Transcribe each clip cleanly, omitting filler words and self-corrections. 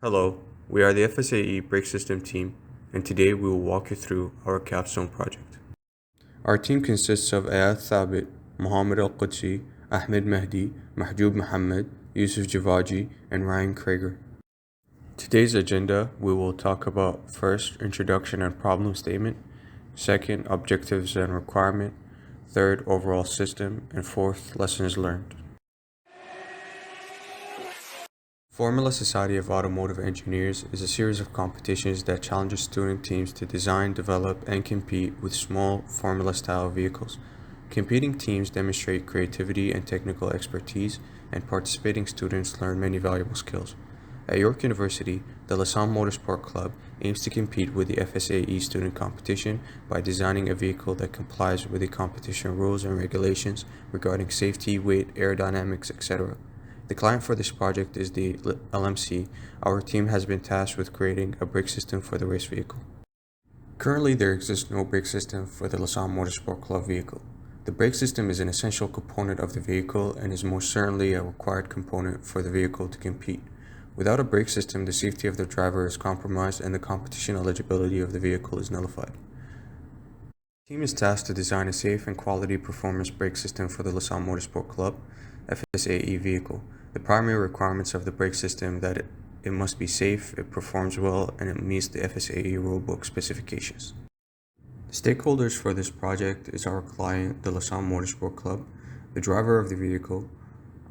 Hello, we are the FSAE brake system team, and today we will walk you through our Capstone project. Our team consists of Ayat Thabit, Mohammed Al-Qudsi, Ahmed Mahdi, Mahjoub Mohammed, Yusuf Javaji, and Ryan Krager. Today's agenda, we will talk about first, introduction and problem statement, second, objectives and requirement, third, overall system, and fourth, lessons learned. Formula Society of Automotive Engineers is a series of competitions that challenges student teams to design, develop, and compete with small formula-style vehicles. Competing teams demonstrate creativity and technical expertise, and participating students learn many valuable skills. At York University, the Lausanne Motorsport Club aims to compete with the FSAE student competition by designing a vehicle that complies with the competition rules and regulations regarding safety, weight, aerodynamics, etc. The client for this project is the LMC. Our team has been tasked with creating a brake system for the race vehicle. Currently, there exists no brake system for the Lausanne Motorsport Club vehicle. The brake system is an essential component of the vehicle and is most certainly a required component for the vehicle to compete. Without a brake system, the safety of the driver is compromised and the competition eligibility of the vehicle is nullified. The team is tasked to design a safe and quality performance brake system for the Lausanne Motorsport Club FSAE vehicle. The primary requirements of the brake system that it must be safe, it performs well, and it meets the FSAE rulebook specifications. The stakeholders for this project is our client, the Lausanne Motorsport Club, the driver of the vehicle,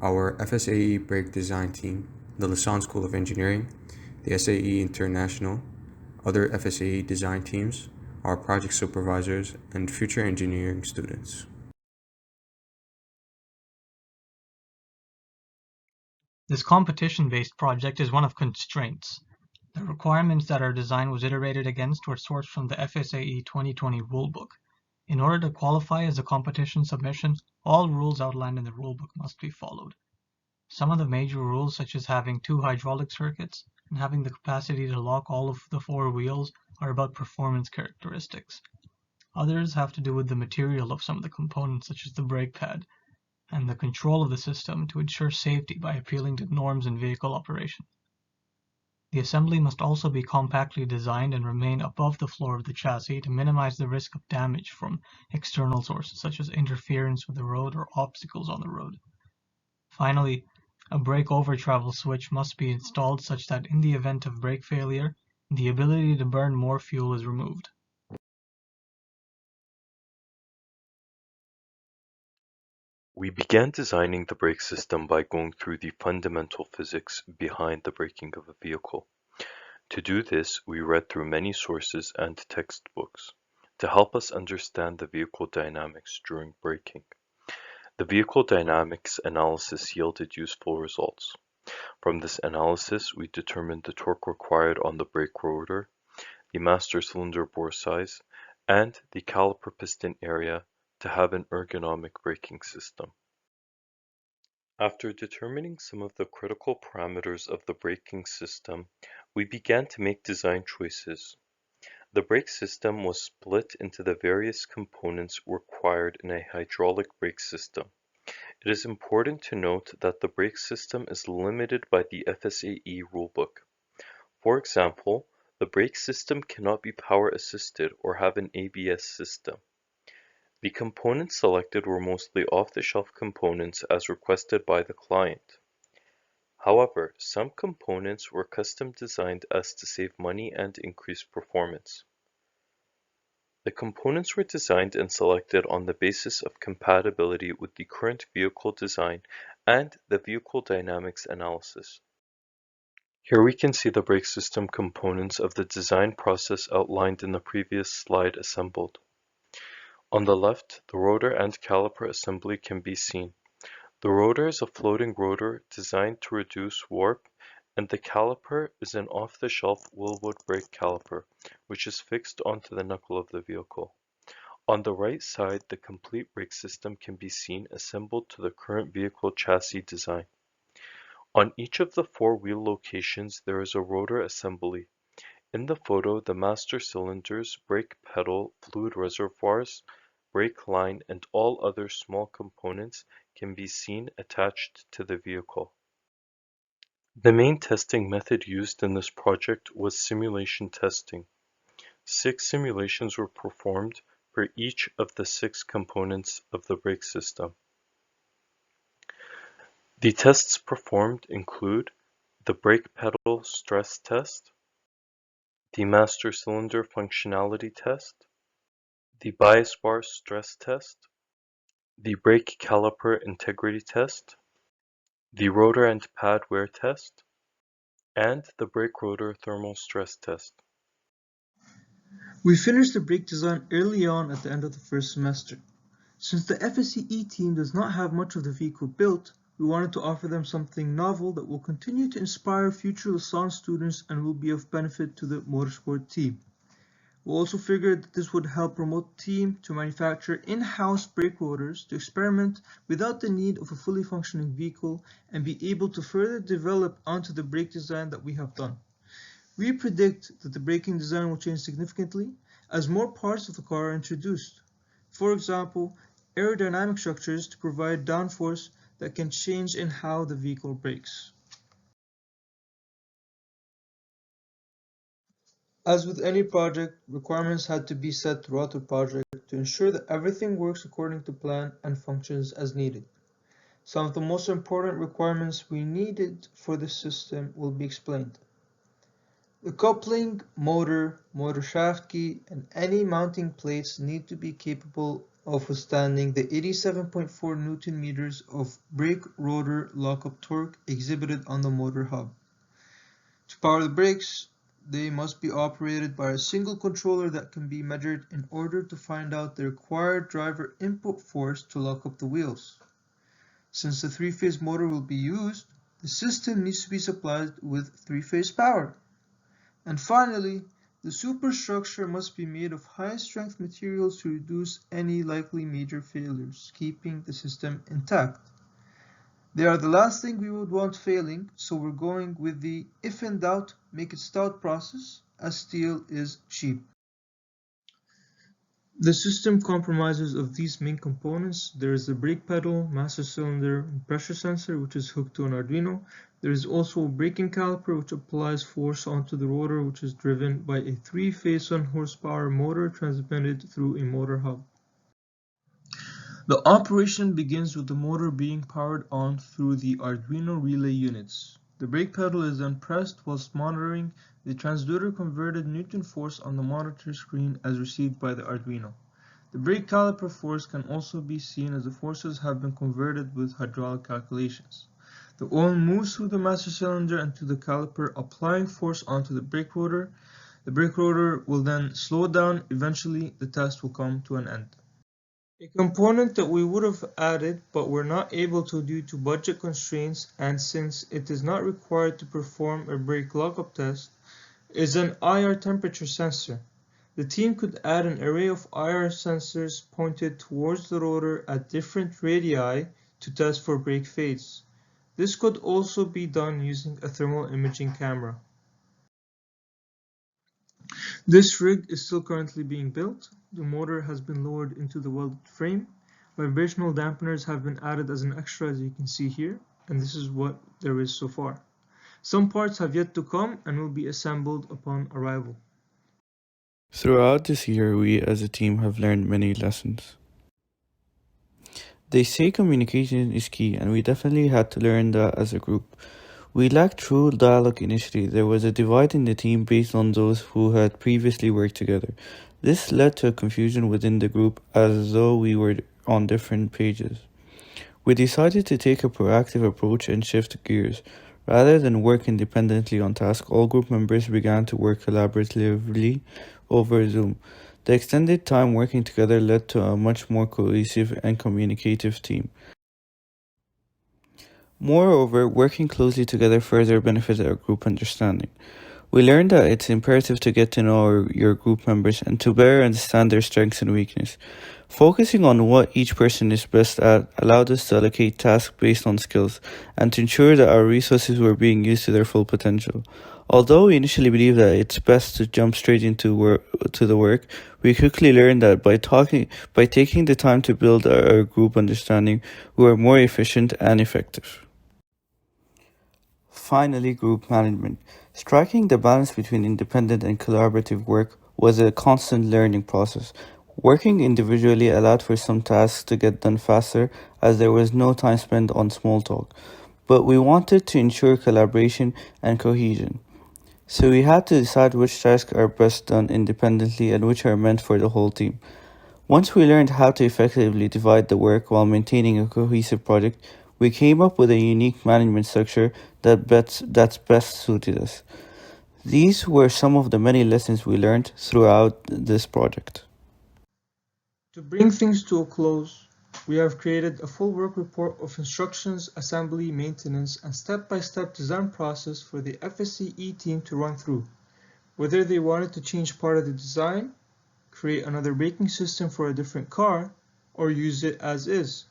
our FSAE brake design team, the Lausanne School of Engineering, the SAE International, other FSAE design teams, our project supervisors, and future engineering students. This competition-based project is one of constraints. The requirements that our design was iterated against were sourced from the FSAE 2020 rulebook. In order to qualify as a competition submission, all rules outlined in the rulebook must be followed. Some of the major rules, such as having 2 hydraulic circuits and having the capacity to lock all of the 4 wheels, are about performance characteristics. Others have to do with the material of some of the components, such as the brake pad, and the control of the system to ensure safety by appealing to norms in vehicle operation. The assembly must also be compactly designed and remain above the floor of the chassis to minimize the risk of damage from external sources such as interference with the road or obstacles on the road. Finally, a brake over travel switch must be installed such that in the event of brake failure, the ability to burn more fuel is removed. We began designing the brake system by going through the fundamental physics behind the braking of a vehicle. To do this, we read through many sources and textbooks to help us understand the vehicle dynamics during braking. The vehicle dynamics analysis yielded useful results. From this analysis, we determined the torque required on the brake rotor, the master cylinder bore size, and the caliper piston area to have an ergonomic braking system. After determining some of the critical parameters of the braking system, we began to make design choices. The brake system was split into the various components required in a hydraulic brake system. It is important to note that the brake system is limited by the FSAE rulebook. For example, the brake system cannot be power assisted or have an ABS system. The components selected were mostly off-the-shelf components as requested by the client. However, some components were custom designed as to save money and increase performance. The components were designed and selected on the basis of compatibility with the current vehicle design and the vehicle dynamics analysis. Here we can see the brake system components of the design process outlined in the previous slide assembled. On the left, the rotor and caliper assembly can be seen. The rotor is a floating rotor designed to reduce warp, and the caliper is an off-the-shelf Wilwood brake caliper, which is fixed onto the knuckle of the vehicle. On the right side, the complete brake system can be seen assembled to the current vehicle chassis design. On each of the 4 wheel locations, there is a rotor assembly. In the photo, the master cylinders, brake pedal, fluid reservoirs, brake line, and all other small components can be seen attached to the vehicle. The main testing method used in this project was simulation testing. 6 simulations were performed for each of the 6 components of the brake system. The tests performed include the brake pedal stress test, the master cylinder functionality test, the bias bar stress test, the brake caliper integrity test, the rotor and pad wear test, and the brake rotor thermal stress test. We finished the brake design early on at the end of the first semester. Since the FSAE team does not have much of the vehicle built, we wanted to offer them something novel that will continue to inspire future Lassonde students and will be of benefit to the motorsport team. We also figured that this would help promote the team to manufacture in-house brake rotors to experiment without the need of a fully functioning vehicle and be able to further develop onto the brake design that we have done. We predict that the braking design will change significantly as more parts of the car are introduced. For example, aerodynamic structures to provide downforce that can change in how the vehicle brakes. As with any project, requirements had to be set throughout the project to ensure that everything works according to plan and functions as needed. Some of the most important requirements we needed for the system will be explained. The coupling, motor shaft key, and any mounting plates need to be capable of withstanding the 87.4 Newton meters of brake rotor lockup torque exhibited on the motor hub. To power the brakes, they must be operated by a single controller that can be measured in order to find out the required driver input force to lock up the wheels. Since the three-phase motor will be used, the system needs to be supplied with three-phase power. And finally, the superstructure must be made of high-strength materials to reduce any likely major failures, keeping the system intact. They are the last thing we would want failing, so we're going with the if in doubt, make it stout process, as steel is cheap. The system comprises of these main components. There is the brake pedal, master cylinder, and pressure sensor, which is hooked to an Arduino. There is also a braking caliper, which applies force onto the rotor, which is driven by a 3-phase 1 horsepower motor transmitted through a motor hub. The operation begins with the motor being powered on through the Arduino relay units. The brake pedal is then pressed whilst monitoring the transducer converted Newton force on the monitor screen as received by the Arduino. The brake caliper force can also be seen as the forces have been converted with hydraulic calculations. The oil moves through the master cylinder and to the caliper, applying force onto the brake rotor. The brake rotor will then slow down. Eventually, the test will come to an end. A component that we would have added but were not able to due to budget constraints and since it is not required to perform a brake lockup test is an IR temperature sensor. The team could add an array of IR sensors pointed towards the rotor at different radii to test for brake fades. This could also be done using a thermal imaging camera. This rig is still currently being built. The motor has been lowered into the welded frame. Vibrational dampeners have been added as an extra, as you can see here, and this is what there is so far. Some parts have yet to come and will be assembled upon arrival. Throughout this year, we as a team have learned many lessons. They say communication is key, and we definitely had to learn that as a group. We lacked true dialogue initially. There was a divide in the team based on those who had previously worked together. This led to a confusion within the group as though we were on different pages. We decided to take a proactive approach and shift gears. Rather than work independently on tasks, all group members began to work collaboratively over Zoom. The extended time working together led to a much more cohesive and communicative team. Moreover, working closely together further benefited our group understanding. We learned that it's imperative to get to know your group members and to better understand their strengths and weaknesses. Focusing on what each person is best at allowed us to allocate tasks based on skills and to ensure that our resources were being used to their full potential. Although we initially believed that it's best to jump straight into the work, we quickly learned that by taking the time to build our group understanding, we were more efficient and effective. finally, group management. Striking the balance between independent and collaborative work was a constant learning process. Working individually allowed for some tasks to get done faster as there was no time spent on small talk. But we wanted to ensure collaboration and cohesion. So we had to decide which tasks are best done independently and which are meant for the whole team. Once we learned how to effectively divide the work while maintaining a cohesive project, we came up with a unique management structure that's best suited us. These were some of the many lessons we learned throughout this project. To bring things to a close, we have created a full work report of instructions, assembly, maintenance, and step-by-step design process for the FSAE team to run through, whether they wanted to change part of the design, create another braking system for a different car, or use it as is.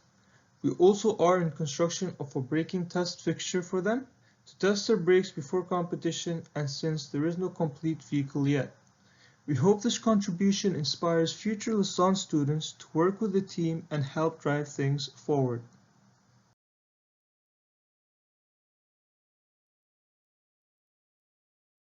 We also are in construction of a braking test fixture for them to test their brakes before competition, and since there is no complete vehicle yet. We hope this contribution inspires future Lausanne students to work with the team and help drive things forward.